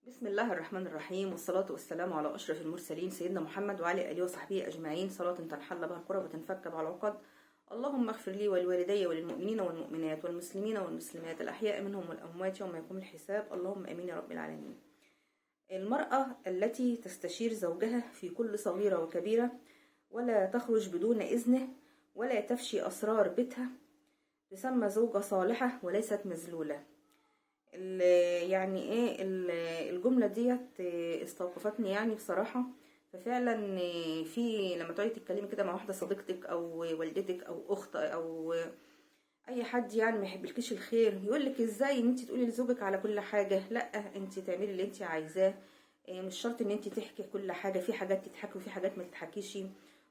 بسم الله الرحمن الرحيم، والصلاة والسلام على أشرف المرسلين سيدنا محمد وعلى آله وصحبه أجمعين، صلاة تنحل بها الكرب وتنفك بها العقد. اللهم اغفر لي ولوالدي وللمؤمنين والمؤمنات والمسلمين والمسلمات الأحياء منهم والأموات يوم يقوم الحساب، اللهم آمين يا رب العالمين. المرأة التي تستشير زوجها في كل صغيرة وكبيرة ولا تخرج بدون إذنه ولا تفشي أسرار بيتها تسمى زوجة صالحة وليست مذلولة. يعني ايه الجملة ديت استوقفتني يعني بصراحة. ففعلا في لما تقعدي تتكلمي كده مع واحدة صديقتك او والدتك او اخت او اي حد يعني ما يحبلكيش الخير، يقولك ازاي ان انت تقولي لزوجك على كل حاجة؟ لا، انت تعملي اللي انت عايزاه. مش شرط ان انت تحكي كل حاجة، في حاجات تتحكي وفي حاجات ما تتحكيش.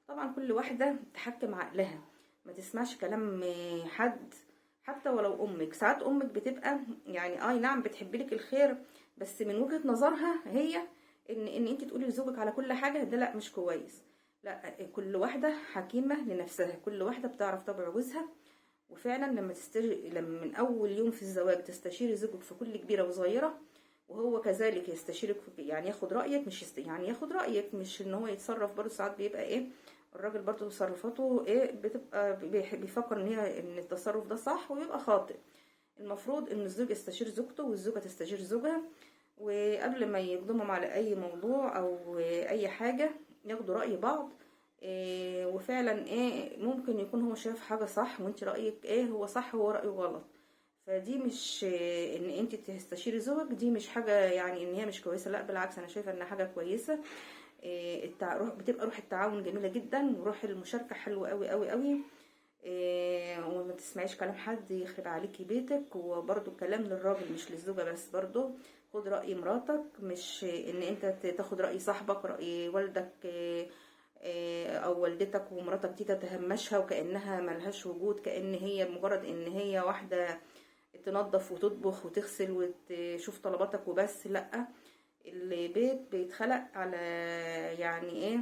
طبعا كل واحدة تحكم عقلها، ما تسمعش كلام حد حتى ولو امك. ساعات امك بتبقى يعني اي نعم بتحبلك الخير، بس من وجهة نظرها هي ان انت تقولي لزوجك على كل حاجة، ده لا مش كويس. لا، كل واحدة حكيمة لنفسها، كل واحدة بتعرف طبع جوزها. وفعلا لما من اول يوم في الزواج تستشيري زوجك في كل كبيرة وصغيرة، وهو كذلك يستشيرك يعني ياخد رأيك، مش يعني ياخد رأيك مش ان هو يتصرف. برضه ساعات بيبقى الراجل برضه تصرفاته بتبقى بيفكر ان التصرف ده صح ويبقى خاطئ. المفروض ان الزوج يستشير زوجته والزوجة تستشير زوجها، وقبل ما يقدمهم على اي موضوع او اي حاجة ياخدوا رأي بعض. وفعلا ممكن يكون هو شايف حاجة صح وانت رأيك هو صح وهو رأيه غلط. فدي مش ان انت تستشيري زوجك، دي مش حاجة يعني ان هي مش كويسة، لا بالعكس انا شايفة انها حاجة كويسة. بتبقى روح التعاون جميلة جدا، وروح المشاركة حلوة قوي قوي قوي. وما تسمعيش كلام حد يخرب عليكي بيتك. وبرضو الكلام للراجل مش للزوجة بس، برضو خد رأي مراتك، مش ان انت تاخد رأي صاحبك، رأي والدك او والدتك ومراتك دي تتهمشها وكأنها ملهاش وجود، كأن هي مجرد ان هي واحدة تنظف وتطبخ وتغسل وتشوف طلباتك وبس. لا، البيت بيتخلق على يعني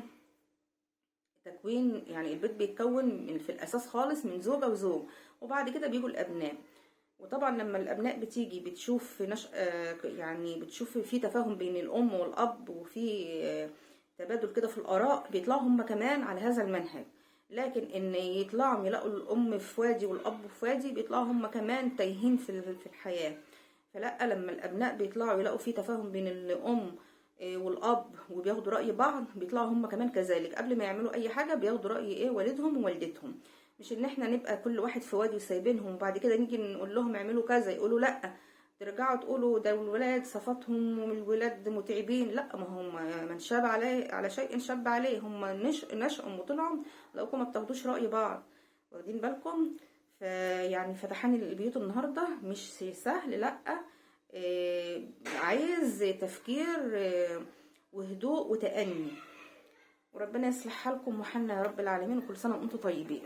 تكوين، يعني البيت بيتكون في الاساس خالص من زوجة وزوج، وبعد كده بيجوا الابناء. وطبعا لما الابناء بتيجي بتشوف يعني بتشوف في تفاهم بين الام والاب، وفي تبادل كده في الاراء، بيطلعوا هم كمان على هذا المنهج. لكن ان يطلعوا يلاقوا الام في وادي والاب في وادي، بيطلعوا هم كمان تايهين في الحياة. فلا، لما الابناء بيطلعوا يلاقوا في تفاهم بين الام والاب وبياخدوا رأي بعض، بيطلعوا هم كمان كذلك. قبل ما يعملوا اي حاجة بياخدوا رأي والدهم ووالدتهم. مش ان احنا نبقى كل واحد في وادي وسايبينهم، وبعد كده نيجي نقول لهم اعملوا كذا يقولوا لا، ترجعوا تقولوا ده الولاد صفاتهم والولاد متعبين. لا، ما هم من شاب على شيء شاب عليه، هم نشأوا وطلعوا لقوكم ما بتاخدوش رأي بعض. واخدين بالكم؟ فيعني فتحاني البيوت النهارده مش سهل، لا. عايز تفكير وهدوء وتأني. وربنا يصلح حالكم وحالنا يا رب العالمين، وكل سنة وانتم طيبين.